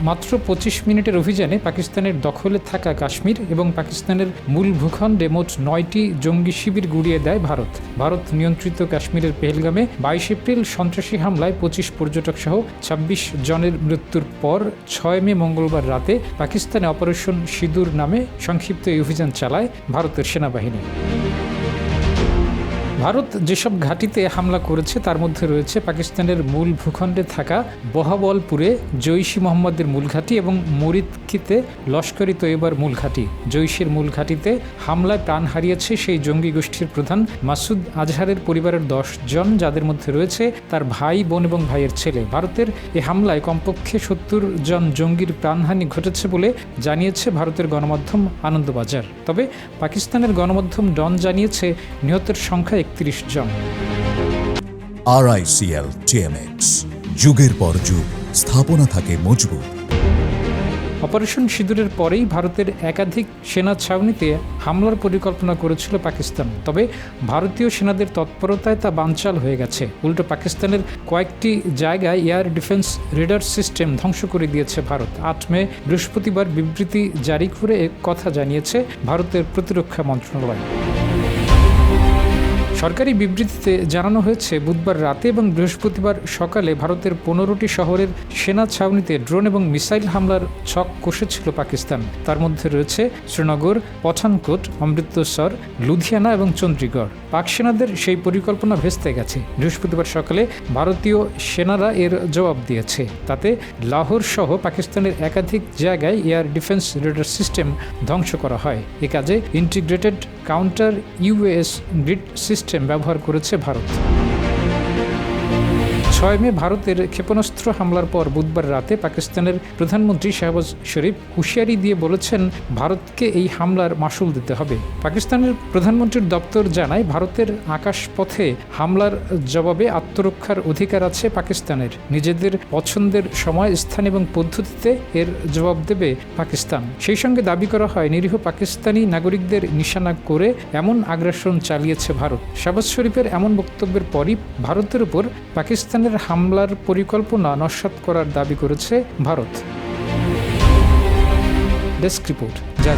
মাত্র 25 মিনিটের অভিযানে পাকিস্তানের দখলে থাকা কাশ্মীর এবং পাকিস্তানের মূল ভূখণ্ডে মোট 9টি জঙ্গি শিবির গুড়িয়ে দেয় ভারত নিয়ন্ত্রিত কাশ্মীরের পেহেলগামে 22 এপ্রিল সন্ত্রাসী হামলায় 25 পর্যটক সহ 26 জনের মৃত্যুর পর 6 মে মঙ্গলবার রাতে পাকিস্তানে অপারেশন সিঁদুর নামে সংক্ষিপ্ত এই অভিযান চালায় ভারতের সেনাবাহিনী। ভারত যেসব ঘাঁটিতে হামলা করেছে তার মধ্যে রয়েছে পাকিস্তানের মূল ভূখণ্ডে থাকা বহাবলপুরে জৈশ-ই মোহাম্মদের মূল ঘাঁটি এবং মুরিদকিতে লস্কর-ই তৈয়বার মূল ঘাঁটি। জৈশের মূল ঘাঁটিতে হামলায় প্রাণ হারিয়েছে সেই জঙ্গি গোষ্ঠীর প্রধান মাসুদ আজহারের পরিবারের 10 জন, যাদের মধ্যে রয়েছে তার ভাই, বোন এবং ভাইয়ের ছেলে। ভারতের এ হামলায় কমপক্ষে 70 জন জঙ্গির প্রাণহানি ঘটেছে বলে জানিয়েছে ভারতের গণমাধ্যম আনন্দবাজার। তবে পাকিস্তানের গণমাধ্যম ডন জানিয়েছে নিহতের সংখ্যা 31 জন। RICL TMX, যুগের পর যুগ স্থাপনা থাকে মজবুত। অপারেশন সিঁদুরের পরেই ভারতের একাধিক সেনা ছাউনিতে হামলার পরিকল্পনা করেছিল পাকিস্তান। তবে ভারতীয় সেনাদের তৎপরতায় তা বানচাল হয়ে গেছে। উল্টো পাকিস্তানের কয়েকটি জায়গায় এয়ার ডিফেন্স রেডার সিস্টেম ধ্বংস করে দিয়েছে ভারত। 8 মে বৃহস্পতিবার বিবৃতি জারি করে কথা জানিয়েছে ভারতের প্রতিরক্ষা মন্ত্রণালয়। সরকারি বিবৃতিতে জানানো হয়েছে, বুধবার রাতে এবং বৃহস্পতিবার সকালে ভারতের 15টি শহরের সেনা ছাউনিতে ড্রোন এবং মিসাইল হামলার ছক কষেছিল পাকিস্তান। তার মধ্যে রয়েছে শ্রীনগর, পঠানকোট, অমৃতসর, লুধিয়ানা এবং চণ্ডীগড়। পাক সেনাদের সেই পরিকল্পনা ভেস্তে গেছে। বৃহস্পতিবার সকালে ভারতীয় সেনারা এর জবাব দিয়েছে। তাতে লাহোর সহ পাকিস্তানের একাধিক জায়গায় এয়ার ডিফেন্স রেডার সিস্টেম ধ্বংস করা হয়। এ কাজে integrated counter UAS grid system ব্যবহার করেছে ভারত। 6 মে ভারতের ক্ষেপণাস্ত্র হামলার পর বুধবার রাতে পাকিস্তানের প্রধানমন্ত্রী শাহবাজ শরীফ হুঁশিয়ারি দিয়ে বলেছেন, ভারতকে এই হামলার মাশুল দিতে হবে। পাকিস্তানের প্রধানমন্ত্রীর দপ্তর জানায়, ভারতের আকাশপথে হামলার জবাবে আত্মরক্ষার অধিকার আছে পাকিস্তানের। নিজেদের পছন্দের সময়, স্থান এবং পদ্ধতিতে এর জবাব দেবে পাকিস্তান। সেই সঙ্গে দাবি করা হয়, নিরীহ পাকিস্তানি নাগরিকদের নিশানা করে এমন আগ্রাসন চালিয়েছে ভারত। শাহবাজ শরীফের এমন বক্তব্যের পরই ভারতের উপর পাকিস্তানের হামলার পরিকল্পনা নস্যাৎ করার দাবি করেছে ভারত। ডেস্ক রিপোর্ট, যা।